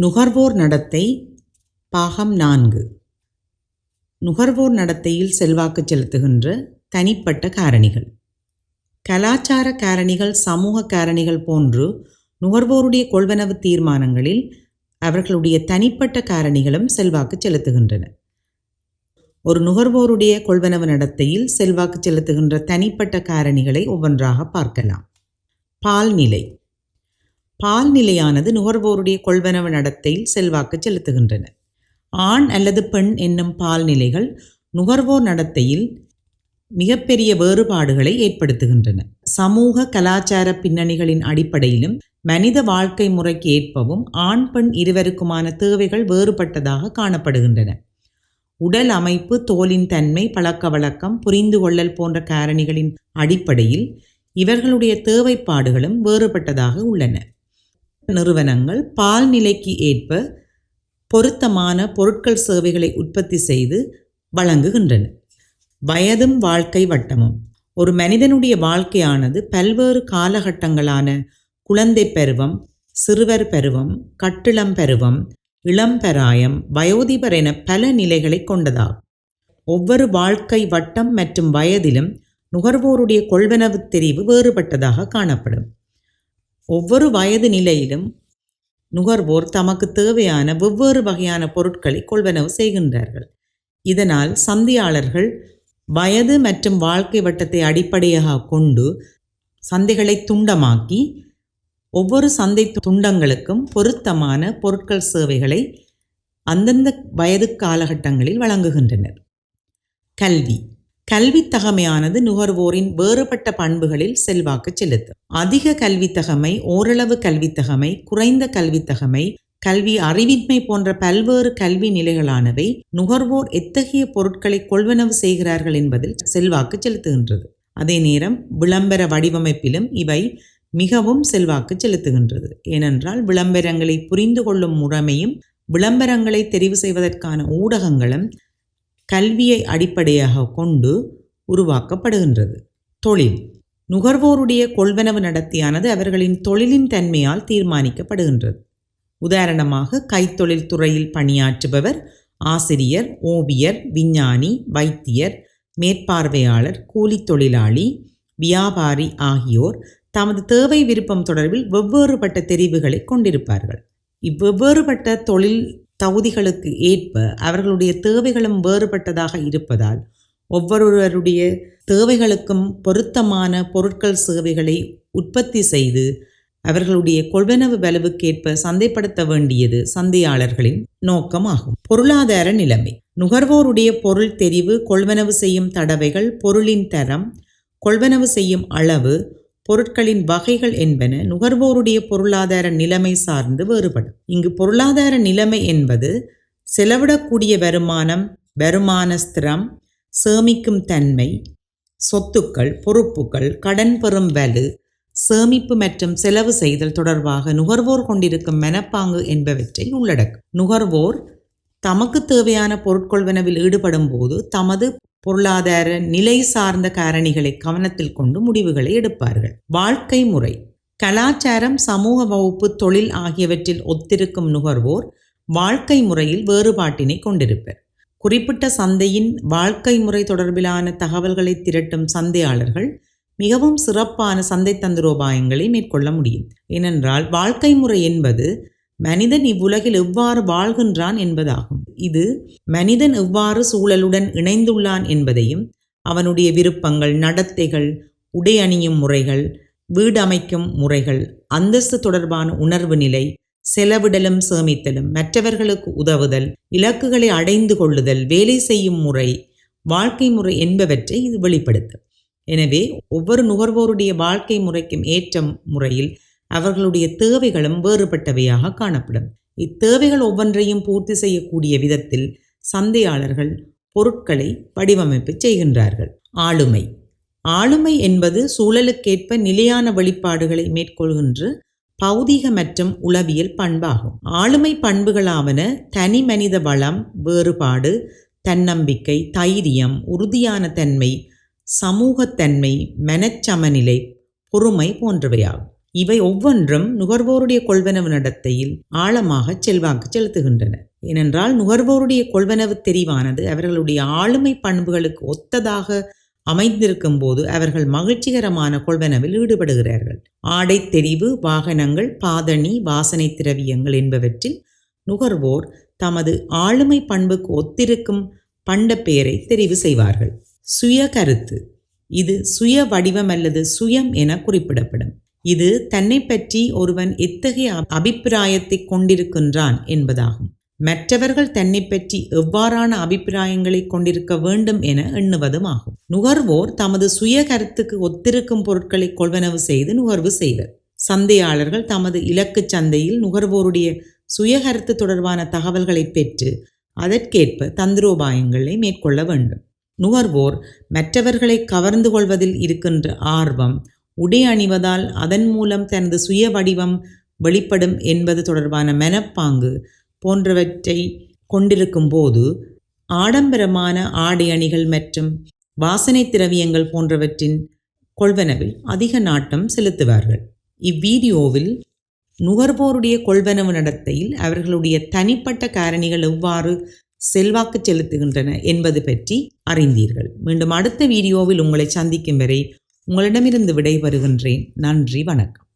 நுகர்வோர் நடத்தை பாகம் 4. நுகர்வோர் நடத்தையில் செல்வாக்கு செலுத்துகின்ற தனிப்பட்ட காரணிகள். கலாச்சார காரணிகள், சமூக காரணிகள் போன்று நுகர்வோருடைய கொள்வனவு தீர்மானங்களில் அவர்களுடைய தனிப்பட்ட காரணிகளும் செல்வாக்கு செலுத்துகின்றன. ஒரு நுகர்வோருடைய கொள்வனவு நடத்தையில் செல்வாக்கு செலுத்துகின்ற தனிப்பட்ட காரணிகளை ஒவ்வொன்றாக பார்க்கலாம். பால்நிலை. பால்நிலையானது நுகர்வோருடைய கொள்வனவு நடத்தையில் செல்வாக்கு செலுத்துகின்றன. ஆண் அல்லது பெண் என்னும் பால்நிலைகள் நுகர்வோர் நடத்தையில் மிகப்பெரிய வேறுபாடுகளை ஏற்படுத்துகின்றன. சமூக கலாச்சார பின்னணிகளின் அடிப்படையிலும் மனித வாழ்க்கை முறைக்கு ஏற்பவும் ஆண் பெண் இருவருக்குமான தேவைகள் வேறுபட்டதாக காணப்படுகின்றன. உடல் அமைப்பு, தோலின் தன்மை, பழக்க வழக்கம், புரிந்து கொள்ளல் போன்ற காரணிகளின் அடிப்படையில் இவர்களுடைய தேவைப்பாடுகளும் வேறுபட்டதாக உள்ளன. நிறுவனங்கள் பால்நிலைக்கு ஏற்ப பொருத்தமான பொருட்கள், சேவைகளை உற்பத்தி செய்து வழங்குகின்றன. வயதும் வாழ்க்கை வட்டமும். ஒரு மனிதனுடைய வாழ்க்கையானது பல்வேறு காலகட்டங்களான குழந்தை பருவம், சிறுவர் பருவம், கட்டிளம் பருவம், இளம்பராயம், வயோதிபர் என பல நிலைகளை கொண்டதாகும். ஒவ்வொரு வாழ்க்கை வட்டம் மற்றும் வயதிலும் நுகர்வோருடைய கொள்வனவு தெரிவு வேறுபட்டதாக காணப்படும். ஒவ்வொரு வயது நிலையிலும் நுகர்வோர் தமக்கு தேவையான வெவ்வேறு வகையான பொருட்களை கொள்வனவு செய்கின்றார்கள். இதனால் சந்தையாளர்கள் வயது மற்றும் வாழ்க்கை வட்டத்தை அடிப்படையாக கொண்டு சந்தைகளை துண்டமாக்கி ஒவ்வொரு சந்தை துண்டங்களுக்கும் பொருத்தமான பொருட்கள், சேவைகளை அந்தந்த வயது காலகட்டங்களில் வழங்குகின்றனர். கல்வி. கல்வித்தகமையானது நுகர்வோரின் வேறுபட்ட பண்புகளில் செல்வாக்கு செலுத்தும். அதிக கல்வித்தகமை, ஓரளவு கல்வித்தகமை, குறைந்த கல்வித்தகமை, கல்வி அறிவின்மை போன்ற பல்வேறு கல்வி நிலைகளானவை நுகர்வோர் எத்தகைய பொருட்களை கொள்வனவு செய்கிறார்கள் என்பதில் செல்வாக்கு செலுத்துகின்றது. அதே நேரம் விளம்பர வடிவமைப்பிலும் இவை மிகவும் செல்வாக்கு செலுத்துகின்றது. ஏனென்றால் விளம்பரங்களை புரிந்து கொள்ளும் முறைமையும் விளம்பரங்களை தெரிவு செய்வதற்கான ஊடகங்களும் கல்வியை அடிப்படையாக கொண்டு உருவாக்கப்படுகின்றது. தொழில். நுகர்வோருடைய கொள்வனவு நடத்தையானது அவர்களின் தொழிலின் தன்மையால் தீர்மானிக்கப்படுகின்றது. உதாரணமாக, கைத்தொழில் துறையில் பணியாற்றுபவர் ஆசிரியர், ஓவியர், விஞ்ஞானி, வைத்தியர், மேற்பார்வையாளர், கூலி தொழிலாளி, வியாபாரி ஆகியோர் தமது தேவை விருப்பம் தொடர்பில் வெவ்வேறுபட்ட தெரிவுகளை கொண்டிருப்பார்கள். இவ்வெவ்வேறுபட்ட தொழில் தகுதிகளுக்கு ஏற்ப அவர்களுடைய தேவைகளும் வேறுபட்டதாக இருப்பதால் ஒவ்வொருவருடைய தேவைகளுக்கும் பொருத்தமான பொருட்கள், சேவைகளை உற்பத்தி செய்து அவர்களுடைய கொள்வனவு வலுவுக்கேற்ப சந்தைப்படுத்த வேண்டியது சந்தையாளர்களின் நோக்கமாகும். பொருளாதார நிலைமை. நுகர்வோருடைய பொருள் தெரிவு, கொள்வனவு செய்யும் தடவைகள், பொருளின் தரம், கொள்வனவு செய்யும் அளவு, பொருட்களின் வகைகள் என்பன நுகர்வோருடைய பொருளாதார நிலைமை சார்ந்து வேறுபடும். இங்கு பொருளாதார நிலைமை என்பது செலவிடக்கூடிய வருமானம், வருமான ஸ்திரம், சேமிக்கும் தன்மை, சொத்துக்கள், பொறுப்புகள், கடன் பெறும் வலு, சேமிப்பு மற்றும் செலவு செய்தல் தொடர்பாக நுகர்வோர் கொண்டிருக்கும் மனப்பாங்கு என்பவற்றை உள்ளடக்கும். நுகர்வோர் தமக்கு தேவையான பொருட்கொள்வனவில் ஈடுபடும் போது தமது பொருளாதார நிலை சார்ந்த காரணிகளை கவனத்தில் கொண்டு முடிவுகளை எடுப்பார்கள். வாழ்க்கை முறை. கலாச்சாரம், சமூக வகுப்பு, தொழில் ஆகியவற்றில் ஒத்திருக்கும் நுகர்வோர் வாழ்க்கை முறையில் வேறுபாட்டினை கொண்டிருப்பர். குறிப்பிட்ட சந்தையின் வாழ்க்கை முறை தொடர்பிலான தகவல்களை திரட்டும் சந்தையாளர்கள் மிகவும் சிறப்பான சந்தை தந்திரோபாயங்களை மேற்கொள்ள முடியும். ஏனென்றால் வாழ்க்கை முறை என்பது மனிதன் இவ்வுலகில் எவ்வாறு வாழ்கின்றான் என்பதாகும். இது மனிதன் எவ்வாறு சூழலுடன் இணைந்துள்ளான் என்பதையும், அவனுடைய விருப்பங்கள், நடத்தைகள், உடை அணியும் முறைகள், வீடு அமைக்கும் முறைகள், அந்தஸ்து தொடர்பான உணர்வு நிலை, செலவிடலும் சேமித்தலும், மற்றவர்களுக்கு உதவுதல், இலக்குகளை அடைந்து கொள்ளுதல், வேலை செய்யும் முறை, வாழ்க்கை முறை என்பவற்றை இது வெளிப்படுத்தும். எனவே ஒவ்வொரு நுகர்வோருடைய வாழ்க்கை முறைக்கும் ஏற்ற முறையில் அவர்களுடைய தேவைகளும் வேறுபட்டவையாக காணப்படும். இத்தேவைகள் ஒவ்வொன்றையும் பூர்த்தி செய்யக்கூடிய விதத்தில் சந்தையாளர்கள் பொருட்களை வடிவமைப்பு செய்கின்றார்கள். ஆளுமை. ஆளுமை என்பது சூழலுக்கேற்ப நிலையான வெளிப்பாடுகளை மேற்கொள்கின்ற பௌதிக மற்றும் உளவியல் பண்பாகும். ஆளுமை பண்புகளாவன தனி மனித வளம், வேறுபாடு, தன்னம்பிக்கை, தைரியம், உறுதியான தன்மை, சமூகத்தன்மை, மனச்சமநிலை, பொறுமை போன்றவையாகும். இவை ஒவ்வொன்றும் நுகர்வோருடைய கொள்வனவு நடத்தையில் ஆழமாக செல்வாக்கு செலுத்துகின்றன. ஏனென்றால் நுகர்வோருடைய கொள்வனவு தெரிவானது அவர்களுடைய ஆளுமை பண்புகளுக்கு ஒத்ததாக அமைந்திருக்கும் போது அவர்கள் மகிழ்ச்சிகரமான கொள்வனவில் ஈடுபடுகிறார்கள். ஆடை தெரிவு, வாகனங்கள், பாதணி, வாசனை திரவியங்கள் என்பவற்றில் நுகர்வோர் தமது ஆளுமை பண்புக்கு ஒத்திருக்கும் பண்ட பெயரை தெரிவு செய்வார்கள். சுய கருத்து, இது சுய வடிவம் அல்லது சுயம் என குறிப்பிடப்படும். இது தன்னை பற்றி ஒருவன் எத்தகைய அபிப்பிராயத்தை கொண்டிருக்கின்றான் என்பதாகும். மற்றவர்கள் தன்னை பற்றி எவ்வாறான அபிப்பிராயங்களை கொண்டிருக்க வேண்டும் என எண்ணுவதும் ஆகும். நுகர்வோர் தமது சுய கருத்துக்கு ஒத்திருக்கும் பொருட்களை கொள்வனவு செய்து நுகர்வு செய்வர். சந்தையாளர்கள் தமது இலக்கு சந்தையில் நுகர்வோருடைய சுயகருத்து தொடர்பான தகவல்களை பெற்று அதற்கேற்ப தந்திரோபாயங்களை மேற்கொள்ள வேண்டும். நுகர்வோர் மற்றவர்களை கவர்ந்து கொள்வதில் இருக்கின்ற ஆர்வம், உடை அணிவதால் அதன் மூலம் தனது சுய வடிவம் வெளிப்படும் என்பது தொடர்பான மனப்பாங்கு போன்றவற்றை கொண்டிருக்கும் போது ஆடம்பரமான ஆடை அணிகள் மற்றும் வாசனை திரவியங்கள் போன்றவற்றின் கொள்வனவில் அதிக நாட்டம் செலுத்துவார்கள். இவ்வீடியோவில் நுகர்வோருடைய கொள்வனவு நடத்தையில் அவர்களுடைய தனிப்பட்ட காரணிகள் எவ்வாறு செல்வாக்கு செலுத்துகின்றன என்பது பற்றி அறிந்தீர்கள். மீண்டும் அடுத்த வீடியோவில் உங்களை சந்திக்கும் வரை உங்களிடமிருந்து விடைபெறுகின்றேன். நன்றி, வணக்கம்.